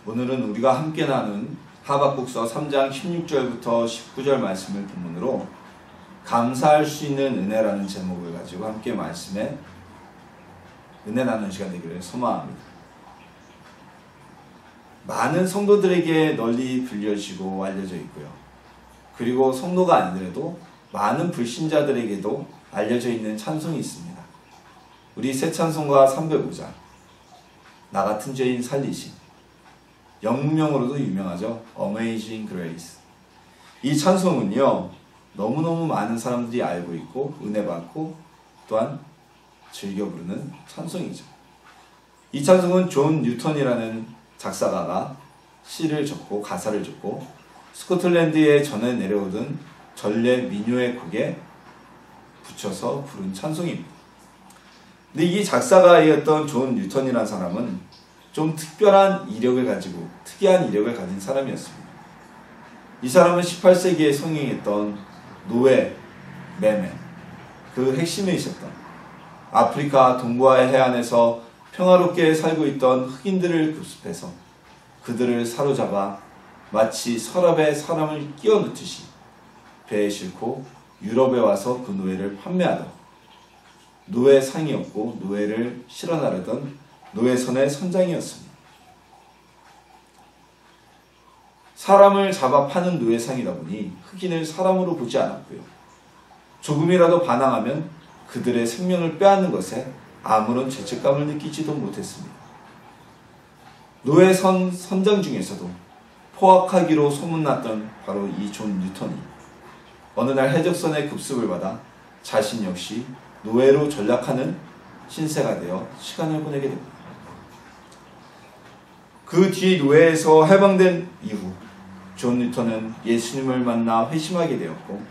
오늘은 우리가 함께 나눈 하박국서 3장 16절부터 19절 말씀을 본문으로 감사할 수 있는 은혜라는 제목을 가지고 함께 말씀에 은혜 나누는 시간 되기를 소망합니다. 많은 성도들에게 널리 불려지고 알려져 있고요. 그리고 성도가 아니더라도 많은 불신자들에게도 알려져 있는 찬송이 있습니다. 우리 새 찬송가 305장 나 같은 죄인 살리신, 영문명으로도 유명하죠. Amazing Grace. 이 찬송은요, 너무너무 많은 사람들이 알고 있고 은혜받고 또한 즐겨 부르는 찬송이죠. 이 찬송은 존 뉴턴이라는 작사가가 시를 적고 가사를 적고 스코틀랜드에 전해 내려오던 전래 민요의 곡에 붙여서 부른 찬송입니다. 근데 이 작사가였던 존 뉴턴이라는 사람은 좀 특별한 이력을 가지고 특이한 이력을 가진 사람이었습니다. 이 사람은 18세기에 성행했던 노예, 매매, 그 핵심에 있었던 아프리카 동부아의 해안에서 평화롭게 살고 있던 흑인들을 급습해서 그들을 사로잡아 마치 서랍에 사람을 끼워 넣듯이 배에 싣고 유럽에 와서 그 노예를 판매하던 노예상이었고 노예를 실어 나르던 노예선의 선장이었습니다. 사람을 잡아 파는 노예상이다 보니 흑인을 사람으로 보지 않았고요. 조금이라도 반항하면 그들의 생명을 빼앗는 것에 아무런 죄책감을 느끼지도 못했습니다. 노예선 선장 중에서도 포악하기로 소문났던 바로 이 존 뉴턴이 어느 날 해적선의 급습을 받아 자신 역시 노예로 전락하는 신세가 되어 시간을 보내게 됩니다. 그 뒤 노예에서 해방된 이후 존 뉴턴은 예수님을 만나 회심하게 되었고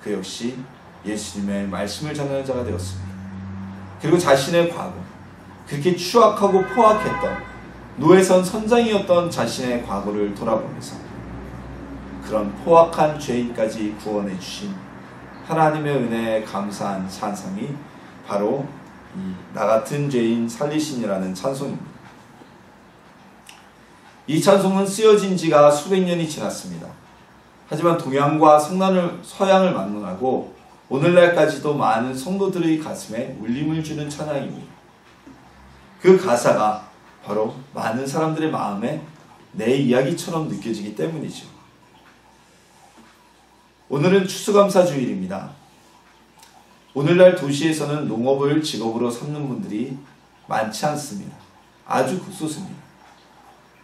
그 역시 예수님의 말씀을 전하는 자가 되었습니다. 그리고 자신의 과거, 그렇게 추악하고 포악했던 노예선 선장이었던 자신의 과거를 돌아보면서 그런 포악한 죄인까지 구원해 주신 하나님의 은혜에 감사한 찬송이 바로 이 나 같은 죄인 살리신이라는 찬송입니다. 이 찬송은 쓰여진 지가 수백 년이 지났습니다. 하지만 동양과 서양을 막론하고 오늘날까지도 많은 성도들의 가슴에 울림을 주는 찬양입니다. 그 가사가 바로 많은 사람들의 마음에 내 이야기처럼 느껴지기 때문이죠. 오늘은 추수감사주일입니다. 오늘날 도시에서는 농업을 직업으로 삼는 분들이 많지 않습니다. 아주 극소수입니다.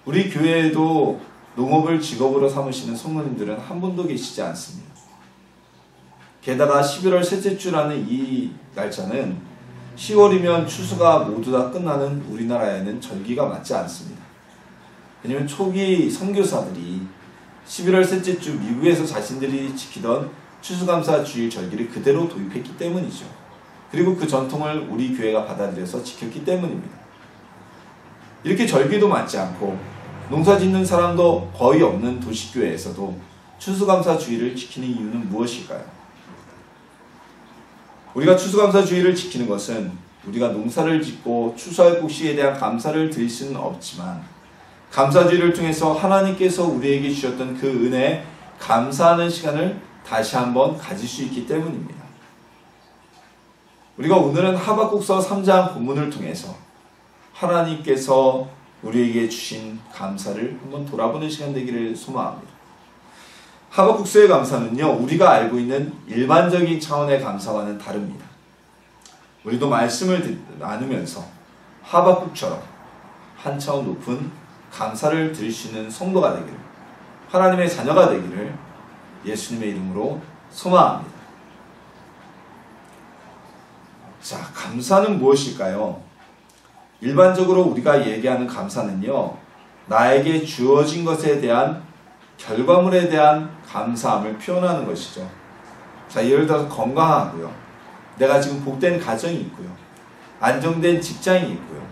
우리 교회에도 농업을 직업으로 삼으시는 성도님들은 한 분도 계시지 않습니다. 게다가 11월 셋째 주라는 이 날짜는 10월이면 추수가 모두 다 끝나는 우리나라에는 절기가 맞지 않습니다. 왜냐하면 초기 선교사들이 11월 셋째 주 미국에서 자신들이 지키던 추수감사 주일 절기를 그대로 도입했기 때문이죠. 그리고 그 전통을 우리 교회가 받아들여서 지켰기 때문입니다. 이렇게 절기도 맞지 않고 농사 짓는 사람도 거의 없는 도시교회에서도 추수감사 주일을 지키는 이유는 무엇일까요? 우리가 추수감사 주일을 지키는 것은 우리가 농사를 짓고 추수할 곡식에 대한 감사를 드릴 수는 없지만 감사주일을 통해서 하나님께서 우리에게 주셨던 그 은혜에 감사하는 시간을 다시 한번 가질 수 있기 때문입니다. 우리가 오늘은 하박국서 3장 본문을 통해서 하나님께서 우리에게 주신 감사를 한번 돌아보는 시간 되기를 소망합니다. 하박국서의 감사는요, 우리가 알고 있는 일반적인 차원의 감사와는 다릅니다. 우리도 말씀을 나누면서 하박국처럼 한 차원 높은 감사를 드릴 수 있는 성도가 되기를, 하나님의 자녀가 되기를 예수님의 이름으로 소망합니다. 자, 감사는 무엇일까요? 일반적으로 우리가 얘기하는 감사는요, 나에게 주어진 것에 대한 결과물에 대한 감사함을 표현하는 것이죠. 자, 예를 들어서 건강하고요, 내가 지금 복된 가정이 있고요, 안정된 직장이 있고요,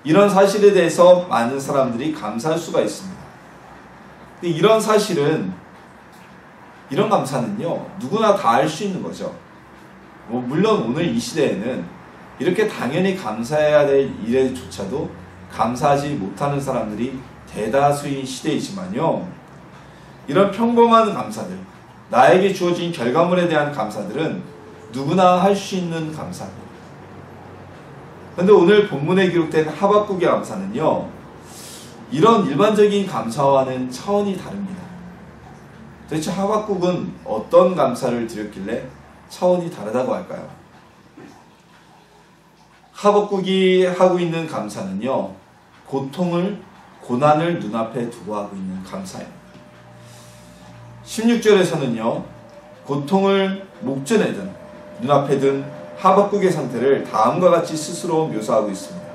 이런 사실에 대해서 많은 사람들이 감사할 수가 있습니다. 근데 이런 사실은, 이런 감사는요, 누구나 다 할 수 있는 거죠. 물론 오늘 이 시대에는 이렇게 당연히 감사해야 될 일에조차도 감사하지 못하는 사람들이 대다수인 시대이지만요, 이런 평범한 감사들, 나에게 주어진 결과물에 대한 감사들은 누구나 할 수 있는 감사입니다. 그런데 오늘 본문에 기록된 하박국의 감사는요, 이런 일반적인 감사와는 차원이 다릅니다. 도대체 하박국은 어떤 감사를 드렸길래 차원이 다르다고 할까요? 하박국이 하고 있는 감사는요, 고난을 눈앞에 두고 하고 있는 감사입니다. 16절에서는요, 고통을 목전에 든, 눈앞에 든 하박국의 상태를 다음과 같이 스스로 묘사하고 있습니다.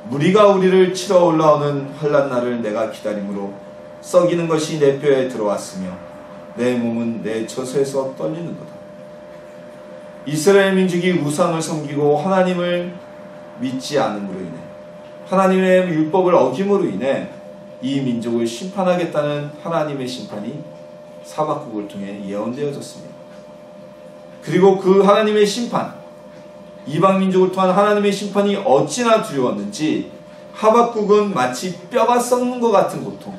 무리가 우리를 치러 올라오는 환난 날을 내가 기다림으로 썩이는 것이 내 뼈에 들어왔으며 내 몸은 내 젖에서 떨리는도다. 이스라엘 민족이 우상을 섬기고 하나님을 믿지 않음으로 인해, 하나님의 율법을 어김으로 인해 이 민족을 심판하겠다는 하나님의 심판이 하박국을 통해 예언되어졌습니다. 그리고 그 하나님의 심판, 이방 민족을 통한 하나님의 심판이 어찌나 두려웠는지 하박국은 마치 뼈가 썩는 것 같은 고통,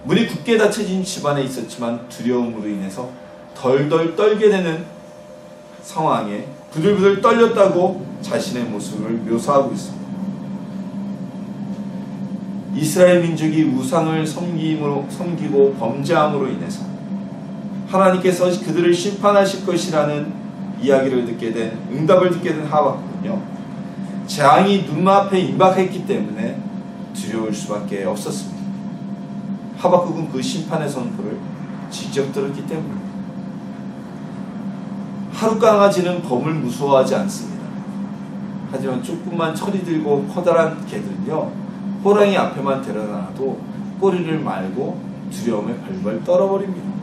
문이 굳게 닫혀진 집안에 있었지만 두려움으로 인해서 덜덜 떨게 되는 상황에 부들부들 떨렸다고 자신의 모습을 묘사하고 있습니다. 이스라엘 민족이 우상을 섬기고 범죄함으로 인해서 하나님께서 그들을 심판하실 것이라는 이야기를 듣게 된, 응답을 듣게 된 하박국은요, 재앙이 눈앞에 임박했기 때문에 두려울 수밖에 없었습니다. 하박국은 그 심판의 선포를 직접 들었기 때문입니다. 하룻강아지는 범을 무서워하지 않습니다. 하지만 조금만 철이 들고 커다란 개들은요, 호랑이 앞에만 데려다놔도 꼬리를 말고 두려움에 벌벌 떨어버립니다.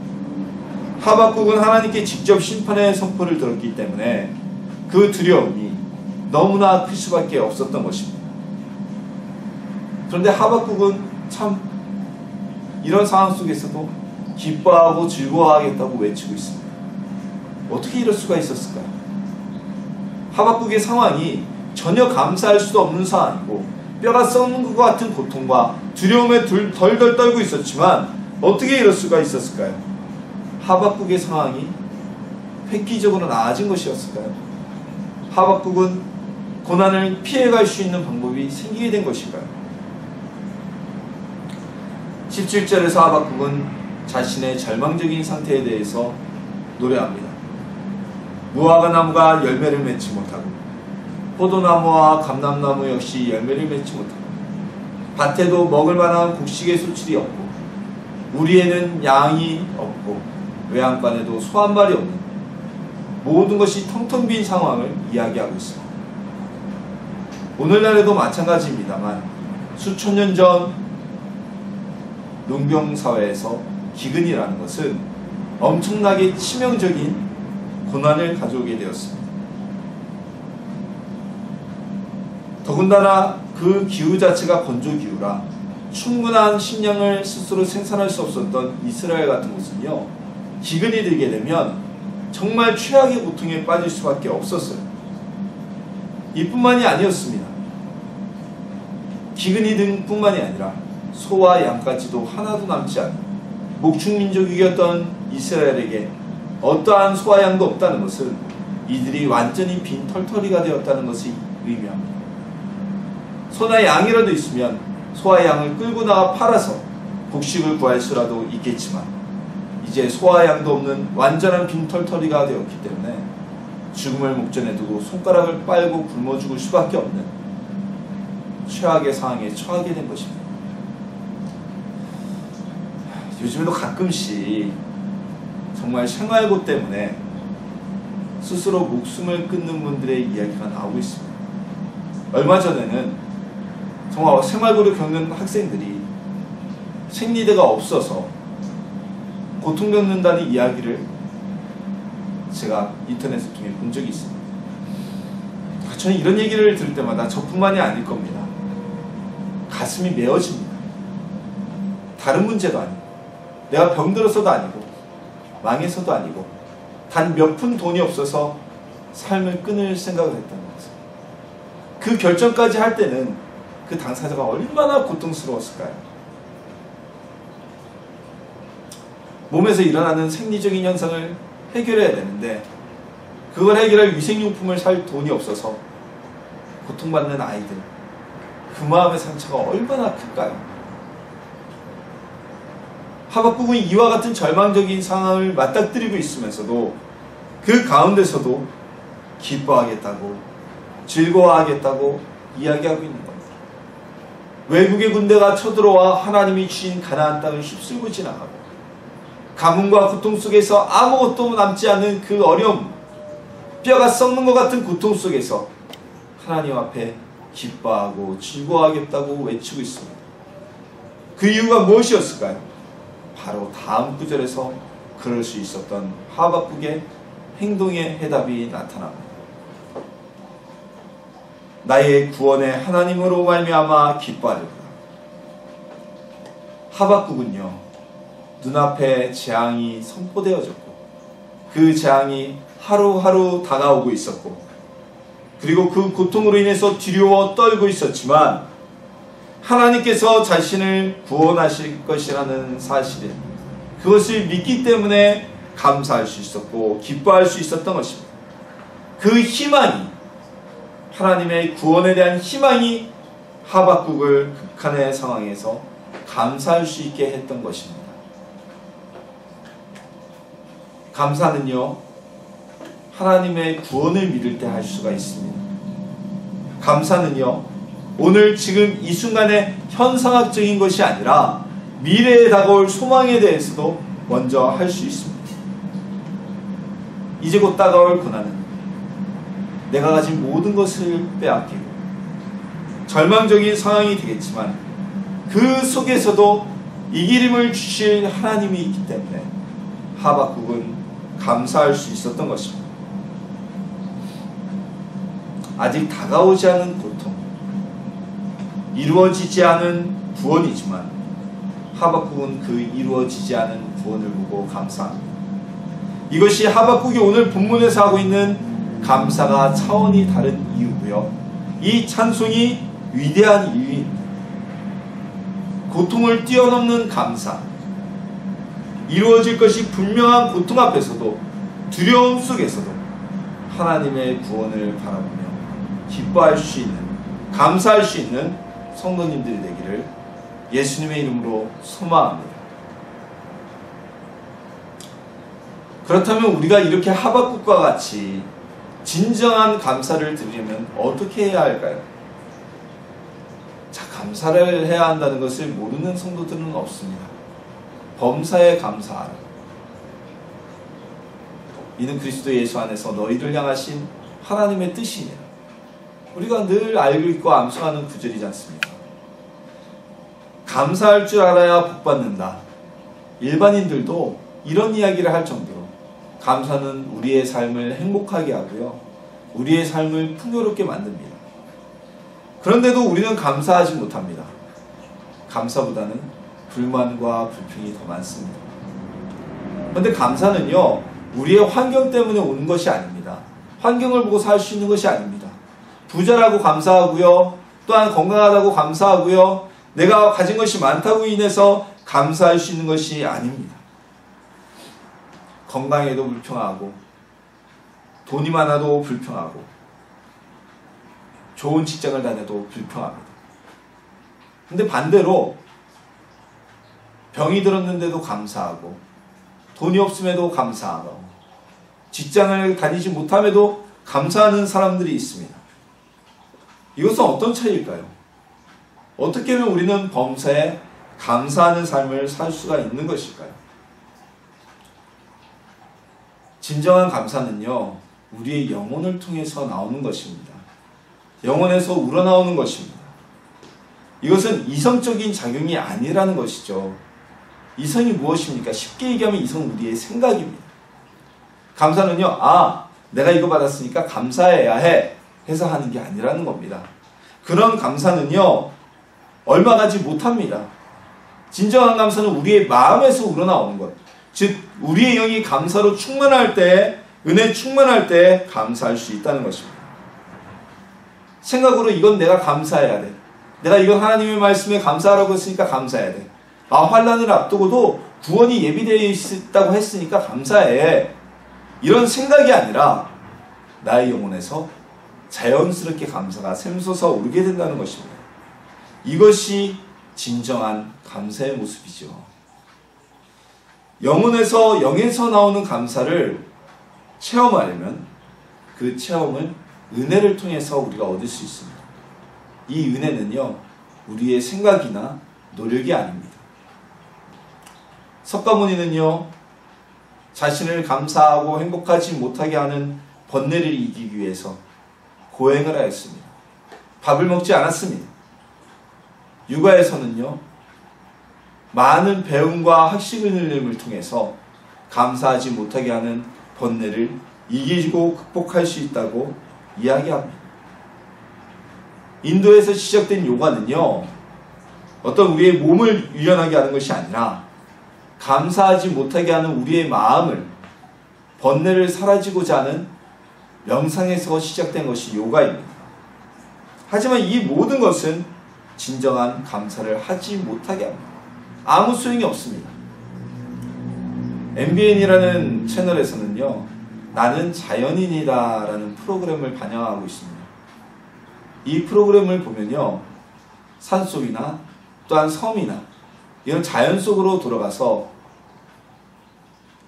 하박국은 하나님께 직접 심판의 선포를 들었기 때문에 그 두려움이 너무나 클 수밖에 없었던 것입니다. 그런데 하박국은 참 이런 상황 속에서도 기뻐하고 즐거워하겠다고 외치고 있습니다. 어떻게 이럴 수가 있었을까요? 하박국의 상황이 전혀 감사할 수도 없는 상황이고 뼈가 썩는 것 같은 고통과 두려움에 덜덜 떨고 있었지만 어떻게 이럴 수가 있었을까요? 하박국의 상황이 획기적으로 나아진 것이었을까요? 하박국은 고난을 피해갈 수 있는 방법이 생기게 된 것일까요? 17절에서 하박국은 자신의 절망적인 상태에 대해서 노래합니다. 무화과 나무가 열매를 맺지 못하고 포도나무와 감람나무 역시 열매를 맺지 못하고 밭에도 먹을 만한 곡식의 소출이 없고 우리에는 양이 없고 외양간에도 소 한 마리 없는 모든 것이 텅텅 빈 상황을 이야기하고 있습니다. 오늘날에도 마찬가지입니다만 수천 년 전 농경사회에서 기근이라는 것은 엄청나게 치명적인 고난을 가져오게 되었습니다. 더군다나 그 기후 자체가 건조기후라 충분한 식량을 스스로 생산할 수 없었던 이스라엘 같은 곳은요, 기근이 들게 되면 정말 최악의 고통에 빠질 수밖에 없었어요. 이뿐만이 아니었습니다. 기근이 든 뿐만이 아니라 소와 양까지도 하나도 남지 않은 목축민족이었던 이스라엘에게 어떠한 소와 양도 없다는 것은 이들이 완전히 빈 털터리가 되었다는 것이 의미합니다. 소나 양이라도 있으면 소와 양을 끌고 나가 팔아서 곡식을 구할 수라도 있겠지만 이제 소와 양도 없는 완전한 빈털터리가 되었기 때문에 죽음을 목전에 두고 손가락을 빨고 굶어 죽을 수밖에 없는 최악의 상황에 처하게 된 것입니다. 요즘에도 가끔씩 정말 생활고 때문에 스스로 목숨을 끊는 분들의 이야기가 나오고 있습니다. 얼마 전에는 정말 생활고를 겪는 학생들이 생리대가 없어서 고통겪는다는 이야기를 제가 인터넷을 통해 본 적이 있습니다. 저는 이런 얘기를 들을 때마다 저뿐만이 아닐 겁니다. 가슴이 메어집니다. 다른 문제도 아니고 내가 병들어서도 아니고 망해서도 아니고 단 몇 푼 돈이 없어서 삶을 끊을 생각을 했다는 거죠. 그 결정까지 할 때는 그 당사자가 얼마나 고통스러웠을까요? 몸에서 일어나는 생리적인 현상을 해결해야 되는데 그걸 해결할 위생용품을 살 돈이 없어서 고통받는 아이들, 그 마음의 상처가 얼마나 클까요? 하박국은 이와 같은 절망적인 상황을 맞닥뜨리고 있으면서도 그 가운데서도 기뻐하겠다고, 즐거워하겠다고 이야기하고 있는 겁니다. 외국의 군대가 쳐들어와 하나님이 주신 가나안 땅을 휩쓸고 지나가고 가뭄과 고통 속에서 아무것도 남지 않는 그 어려움, 뼈가 썩는 것 같은 고통 속에서 하나님 앞에 기뻐하고 즐거워하겠다고 외치고 있습니다. 그 이유가 무엇이었을까요? 바로 다음 구절에서 그럴 수 있었던 하박국의 행동의 해답이 나타납니다. 나의 구원의 하나님으로 말미암아 기뻐하리로다. 하박국은요, 눈앞에 재앙이 선포되어졌고 그 재앙이 하루하루 다가오고 있었고 그리고 그 고통으로 인해서 두려워 떨고 있었지만 하나님께서 자신을 구원하실 것이라는 사실에 그것을 믿기 때문에 감사할 수 있었고 기뻐할 수 있었던 것입니다. 그 희망이, 하나님의 구원에 대한 희망이 하박국을 극한의 상황에서 감사할 수 있게 했던 것입니다. 감사는요, 하나님의 구원을 믿을 때 할 수가 있습니다. 감사는요, 오늘 지금 이 순간의 현상학적인 것이 아니라 미래에 다가올 소망에 대해서도 먼저 할 수 있습니다. 이제 곧 다가올 고난은 내가 가진 모든 것을 빼앗기고 절망적인 상황이 되겠지만 그 속에서도 이길 힘을 주실 하나님이 있기 때문에 하박국은 감사할 수 있었던 것입니다. 아직 다가오지 않은 고통, 이루어지지 않은 구원이지만 하박국은 그 이루어지지 않은 구원을 보고 감사합니다. 이것이 하박국이 오늘 본문에서 하고 있는 감사가 차원이 다른 이유고요. 이 찬송이 위대한 이유입니다. 고통을 뛰어넘는 감사, 이루어질 것이 분명한 고통 앞에서도 두려움 속에서도 하나님의 구원을 바라보며 기뻐할 수 있는, 감사할 수 있는 성도님들이 되기를 예수님의 이름으로 소망합니다. 그렇다면 우리가 이렇게 하박국과 같이 진정한 감사를 드리려면 어떻게 해야 할까요? 자, 감사를 해야 한다는 것을 모르는 성도들은 없습니다. 범사에 감사하라. 이는 그리스도 예수 안에서 너희를 향하신 하나님의 뜻이니라. 우리가 늘 알고 있고 암송하는 구절이지 않습니까? 감사할 줄 알아야 복받는다. 일반인들도 이런 이야기를 할 정도로 감사는 우리의 삶을 행복하게 하고요, 우리의 삶을 풍요롭게 만듭니다. 그런데도 우리는 감사하지 못합니다. 감사보다는 불만과 불평이 더 많습니다. 그런데 감사는요, 우리의 환경 때문에 오는 것이 아닙니다. 환경을 보고 살 수 있는 것이 아닙니다. 부자라고 감사하고요, 또한 건강하다고 감사하고요, 내가 가진 것이 많다고 인해서 감사할 수 있는 것이 아닙니다. 건강에도 불평하고, 돈이 많아도 불평하고, 좋은 직장을 다녀도 불평합니다. 근데 반대로 병이 들었는데도 감사하고, 돈이 없음에도 감사하고, 직장을 다니지 못함에도 감사하는 사람들이 있습니다. 이것은 어떤 차이일까요? 어떻게 하면 우리는 범사에 감사하는 삶을 살 수가 있는 것일까요? 진정한 감사는요, 우리의 영혼을 통해서 나오는 것입니다. 영혼에서 우러나오는 것입니다. 이것은 이성적인 작용이 아니라는 것이죠. 이성이 무엇입니까? 쉽게 얘기하면 이성은 우리의 생각입니다. 감사는요, 내가 이거 받았으니까 감사해야 해 해서 하는 게 아니라는 겁니다. 그런 감사는요, 얼마 가지 못합니다. 진정한 감사는 우리의 마음에서 우러나오는 것, 즉 우리의 영이 감사로 충만할 때, 은혜 충만할 때 감사할 수 있다는 것입니다. 생각으로 이건 내가 감사해야 돼, 내가 이건 하나님의 말씀에 감사하라고 했으니까 감사해야 돼. 환난을 앞두고도 구원이 예비되어 있다고 했으니까 감사해. 이런 생각이 아니라 나의 영혼에서 자연스럽게 감사가 샘솟아 오르게 된다는 것입니다. 이것이 진정한 감사의 모습이죠. 영에서 나오는 감사를 체험하려면 그 체험은 은혜를 통해서 우리가 얻을 수 있습니다. 이 은혜는요, 우리의 생각이나 노력이 아닙니다. 석가모니는요, 자신을 감사하고 행복하지 못하게 하는 번뇌를 이기기 위해서 고행을 하였습니다. 밥을 먹지 않았습니다. 육아에서는요, 많은 배움과 학식을 통해서 감사하지 못하게 하는 번뇌를 이기고 극복할 수 있다고 이야기합니다. 인도에서 시작된 요가는요, 어떤 우리의 몸을 유연하게 하는 것이 아니라 감사하지 못하게 하는 우리의 마음을, 번뇌를 사라지고자 하는 명상에서 시작된 것이 요가입니다. 하지만 이 모든 것은 진정한 감사를 하지 못하게 합니다. 아무 소용이 없습니다. MBN이라는 채널에서는요, 나는 자연인이다 라는 프로그램을 반영하고 있습니다. 이 프로그램을 보면요, 산속이나 또한 섬이나 이런 자연 속으로 들어가서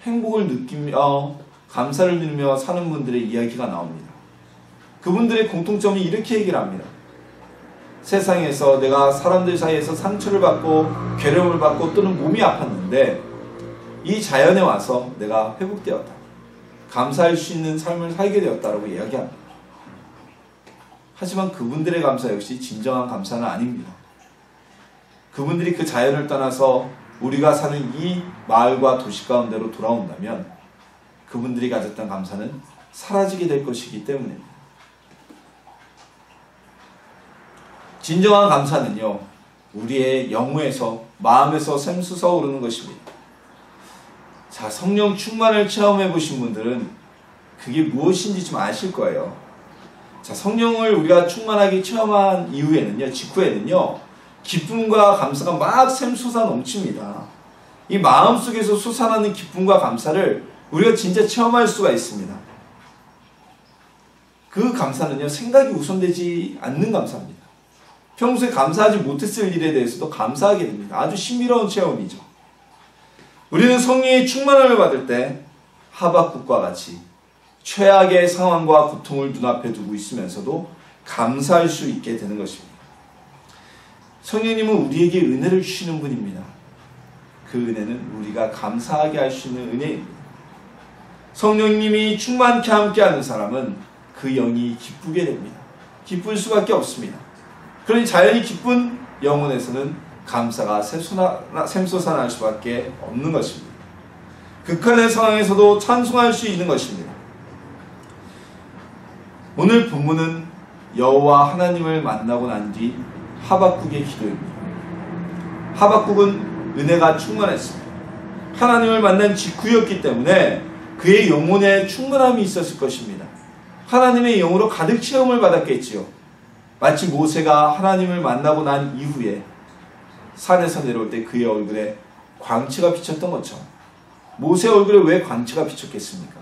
행복을 느끼며 감사를 누리며 사는 분들의 이야기가 나옵니다. 그분들의 공통점이 이렇게 얘기를 합니다. 세상에서 내가 사람들 사이에서 상처를 받고 괴로움을 받고 또는 몸이 아팠는데 이 자연에 와서 내가 회복되었다. 감사할 수 있는 삶을 살게 되었다라고 이야기합니다. 하지만 그분들의 감사 역시 진정한 감사는 아닙니다. 그분들이 그 자연을 떠나서 우리가 사는 이 마을과 도시 가운데로 돌아온다면 그분들이 가졌던 감사는 사라지게 될 것이기 때문입니다. 진정한 감사는요, 우리의 영혼에서, 마음에서 샘솟아 오르는 것입니다. 자, 성령 충만을 체험해 보신 분들은 그게 무엇인지 좀 아실 거예요. 자, 성령을 우리가 충만하게 체험한 이후에는요, 직후에는요, 기쁨과 감사가 막 샘솟아 넘칩니다. 이 마음속에서 솟아나는 기쁨과 감사를 우리가 진짜 체험할 수가 있습니다. 그 감사는요, 생각이 우선되지 않는 감사입니다. 평소에 감사하지 못했을 일에 대해서도 감사하게 됩니다. 아주 신비로운 체험이죠. 우리는 성령의 충만함을 받을 때 하박국과 같이 최악의 상황과 고통을 눈앞에 두고 있으면서도 감사할 수 있게 되는 것입니다. 성령님은 우리에게 은혜를 주시는 분입니다. 그 은혜는 우리가 감사하게 할 수 있는 은혜입니다. 성령님이 충만케 함께하는 사람은 그 영이 기쁘게 됩니다. 기쁠 수밖에 없습니다. 그러니 자연히 기쁜 영혼에서는 감사가 샘솟아날 수밖에 없는 것입니다. 극한의 상황에서도 찬송할 수 있는 것입니다. 오늘 본문은 여호와 하나님을 만나고 난 뒤 하박국의 기도입니다. 하박국은 은혜가 충만했습니다. 하나님을 만난 직후였기 때문에 그의 영혼에 충만함이 있었을 것입니다. 하나님의 영으로 가득 체험을 받았겠지요. 마치 모세가 하나님을 만나고 난 이후에 산에서 내려올 때 그의 얼굴에 광채가 비쳤던 것처럼, 모세 얼굴에 왜 광채가 비쳤겠습니까?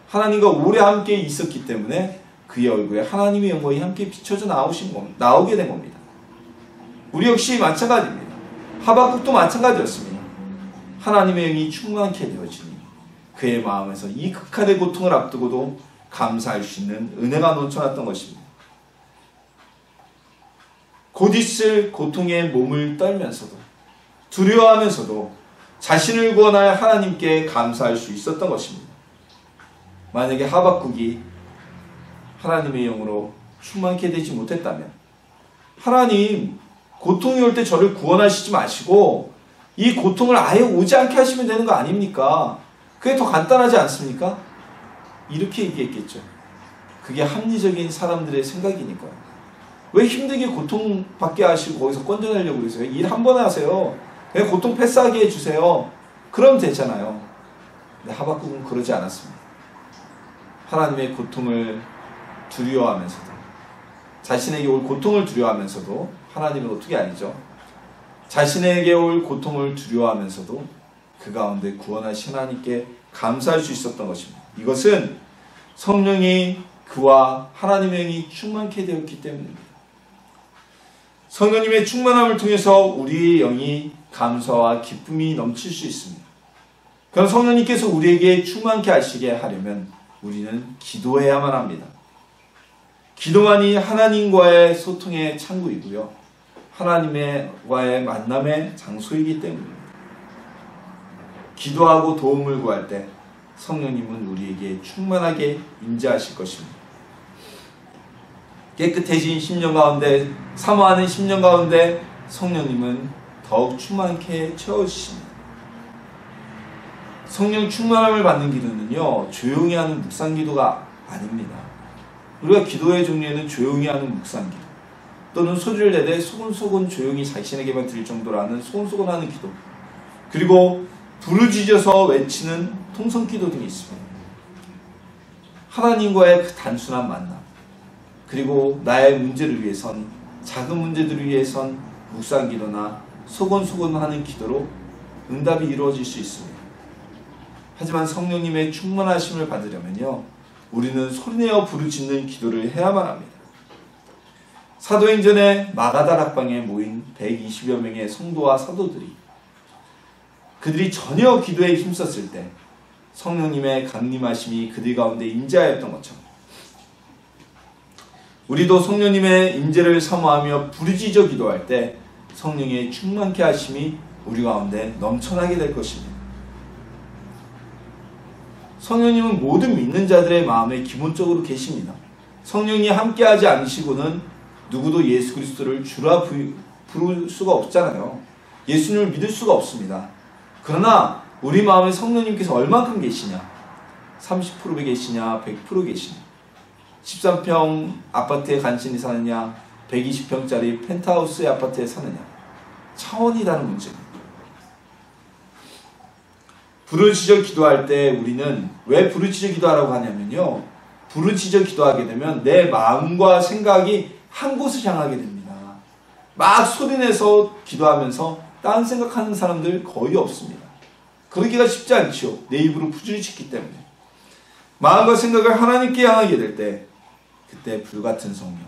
하나님과 오래 함께 있었기 때문에 그의 얼굴에 하나님의 영광이 함께 비춰져 나오게 된 겁니다. 우리 역시 마찬가지입니다. 하박국도 마찬가지였습니다. 하나님의 영이 충만케 되어지니 그의 마음에서 이 극한의 고통을 앞두고도 감사할 수 있는 은혜가 넘쳐났던 것입니다. 곧 있을 고통의 몸을 떨면서도, 두려워하면서도 자신을 구원할 하나님께 감사할 수 있었던 것입니다. 만약에 하박국이 하나님의 영으로 충만케 되지 못했다면, 하나님 고통이 올 때 저를 구원하시지 마시고 이 고통을 아예 오지 않게 하시면 되는 거 아닙니까? 그게 더 간단하지 않습니까? 이렇게 얘기했겠죠. 그게 합리적인 사람들의 생각이니까요. 왜 힘들게 고통받게 하시고 거기서 건져내려고 그러세요? 일 한 번 하세요. 그냥 고통 패스하게 해주세요. 그럼 되잖아요. 근데 하박국은 그러지 않았습니다. 하나님의 고통을 두려워하면서도 자신에게 올 고통을 두려워하면서도, 하나님은 어떻게 아니죠? 자신에게 올 고통을 두려워하면서도 그 가운데 구원하신 하나님께 감사할 수 있었던 것입니다. 이것은 성령이 그와 하나님의 영이 충만케 되었기 때문입니다. 성령님의 충만함을 통해서 우리의 영이 감사와 기쁨이 넘칠 수 있습니다. 그럼 성령님께서 우리에게 충만케 하시게 하려면 우리는 기도해야만 합니다. 기도만이 하나님과의 소통의 창구이고요, 하나님과의 만남의 장소이기 때문입니다. 기도하고 도움을 구할 때 성령님은 우리에게 충만하게 임재하실 것입니다. 깨끗해진 심령 가운데, 사모하는 심령 가운데 성령님은 더욱 충만케 채워주십니다. 성령 충만함을 받는 기도는요, 조용히 하는 묵상기도가 아닙니다. 우리가 기도의 종류에는 조용히 하는 묵상기도, 또는 소리를 내되 소곤소곤 조용히 자신에게만 들릴 정도로 하는 소곤소곤 하는 기도, 그리고 부르짖어서 외치는 통성기도 등이 있습니다. 하나님과의 그 단순한 만남, 그리고 나의 문제를 위해선, 작은 문제들을 위해선 묵상기도나 소곤소곤 하는 기도로 응답이 이루어질 수 있습니다. 하지만 성령님의 충만하심을 받으려면요, 우리는 소리내어 부르짖는 기도를 해야만 합니다. 사도행전에 마가다 락방에 모인 120여 명의 성도와 사도들이, 그들이 전혀 기도에 힘썼을 때 성령님의 강림하심이 그들 가운데 임재하였던 것처럼, 우리도 성령님의 임재를 사모하며 부르짖어 기도할 때 성령의 충만케 하심이 우리 가운데 넘쳐나게 될 것입니다. 성령님은 모든 믿는 자들의 마음에 기본적으로 계십니다. 성령이 함께하지 않으시고는 누구도 예수 그리스도를 주라 부를 수가 없잖아요. 예수님을 믿을 수가 없습니다. 그러나 우리 마음에 성령님께서 얼만큼 계시냐? 30% 계시냐? 100% 계시냐? 13평 아파트에 간신히 사느냐? 120평짜리 펜트하우스의 아파트에 사느냐? 차원이 다른 문제입니다. 부르짖어 기도할 때 우리는 왜 부르짖어 기도하라고 하냐면요, 부르짖어 기도하게 되면 내 마음과 생각이 한 곳을 향하게 됩니다. 막 소리내서 기도하면서 딴 생각하는 사람들 거의 없습니다. 그러기가 쉽지 않죠. 내 입으로 부르짖기 때문에. 마음과 생각을 하나님께 향하게 될 때, 그때 불같은 성령,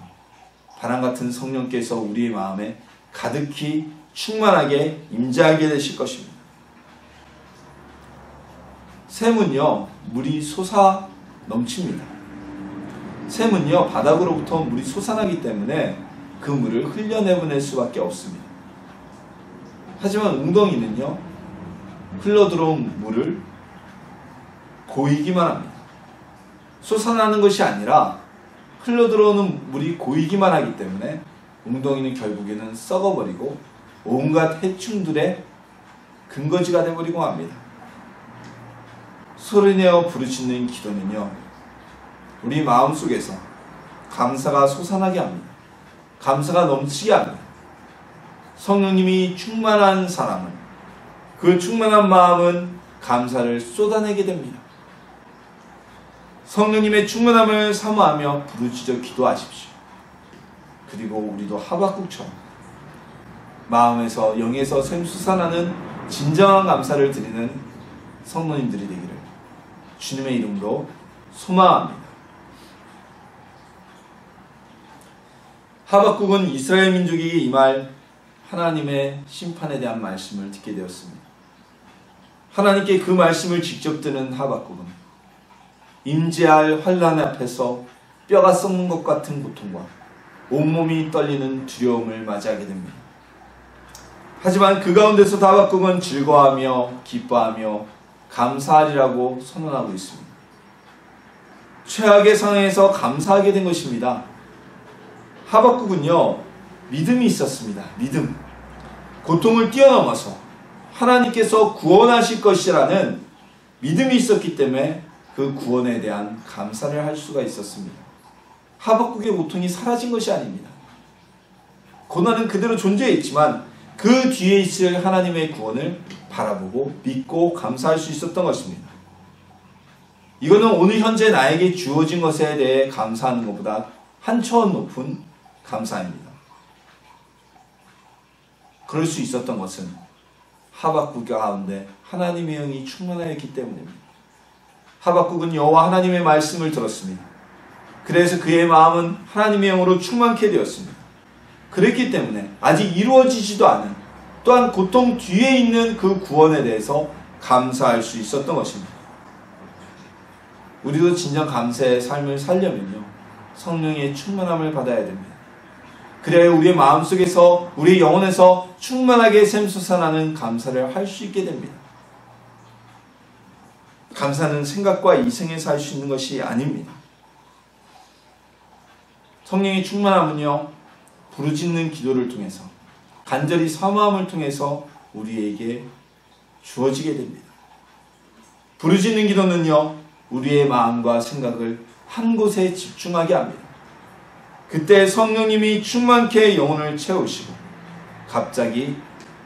바람같은 성령께서 우리의 마음에 가득히 충만하게 임재하게 되실 것입니다. 샘은요, 물이 솟아 넘칩니다. 샘은요, 바닥으로부터 물이 솟아나기 때문에 그 물을 흘려내보낼 수밖에 없습니다. 하지만 웅덩이는요, 흘러들어온 물을 고이기만 합니다. 솟아나는 것이 아니라 흘러들어오는 물이 고이기만 하기 때문에 웅덩이는 결국에는 썩어버리고 온갖 해충들의 근거지가 되어버리고 합니다. 소리내어 부르짖는 기도는요, 우리 마음속에서 감사가 솟아나게 합니다. 감사가 넘치게 합니다. 성령님이 충만한 사람은, 그 충만한 마음은 감사를 쏟아내게 됩니다. 성령님의 충만함을 사모하며 부르짖어 기도하십시오. 그리고 우리도 하박국처럼 마음에서, 영에서 샘솟아나는 진정한 감사를 드리는 성도님들이 되기를 주님의 이름으로 소망합니다. 하박국은 이스라엘 민족이 임할 하나님의 심판에 대한 말씀을 듣게 되었습니다. 하나님께 그 말씀을 직접 듣는 하박국은 임재할 환난 앞에서 뼈가 썩는 것 같은 고통과 온몸이 떨리는 두려움을 맞이하게 됩니다. 하지만 그 가운데서 하박국은 즐거워하며 기뻐하며 감사하리라고 선언하고 있습니다. 최악의 상황에서 감사하게 된 것입니다. 하박국은요, 믿음이 있었습니다. 믿음. 고통을 뛰어넘어서 하나님께서 구원하실 것이라는 믿음이 있었기 때문에 그 구원에 대한 감사를 할 수가 있었습니다. 하박국의 고통이 사라진 것이 아닙니다. 고난은 그대로 존재했지만 그 뒤에 있을 하나님의 구원을 바라보고 믿고 감사할 수 있었던 것입니다. 이거는 오늘 현재 나에게 주어진 것에 대해 감사하는 것보다 한 차원 높은 감사합니다. 그럴 수 있었던 것은 하박국 가운데 하나님의 영이 충만하였기 때문입니다. 하박국은 여호와 하나님의 말씀을 들었습니다. 그래서 그의 마음은 하나님의 영으로 충만케 되었습니다. 그랬기 때문에 아직 이루어지지도 않은, 또한 고통 뒤에 있는 그 구원에 대해서 감사할 수 있었던 것입니다. 우리도 진정 감사의 삶을 살려면요, 성령의 충만함을 받아야 됩니다. 그래야 우리의 마음속에서, 우리의 영혼에서 충만하게 샘솟아나는 감사를 할 수 있게 됩니다. 감사는 생각과 이성에서 할 수 있는 것이 아닙니다. 성령의 충만함은요, 부르짖는 기도를 통해서, 간절히 사모함을 통해서 우리에게 주어지게 됩니다. 부르짖는 기도는요, 우리의 마음과 생각을 한 곳에 집중하게 합니다. 그때 성령님이 충만케 영혼을 채우시고 갑자기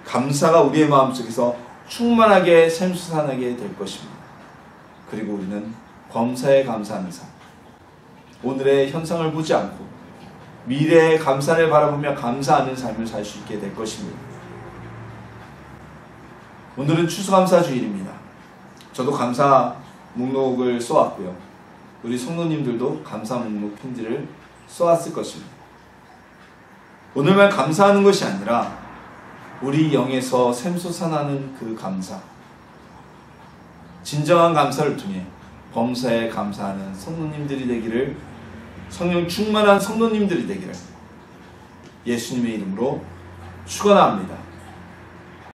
감사가 우리의 마음속에서 충만하게 샘솟아나게 될 것입니다. 그리고 우리는 범사에 감사하는 삶, 오늘의 현상을 보지 않고 미래의 감사를 바라보며 감사하는 삶을 살 수 있게 될 것입니다. 오늘은 추수감사주일입니다. 저도 감사 목록을 써왔고요. 우리 성도님들도 감사 목록 편지를 써왔을 것입니다. 오늘만 감사하는 것이 아니라 우리 영에서 샘솟아나는 그 감사, 진정한 감사를 통해 범사에 감사하는 성도님들이 되기를, 성령 충만한 성도님들이 되기를 예수님의 이름으로 축원합니다.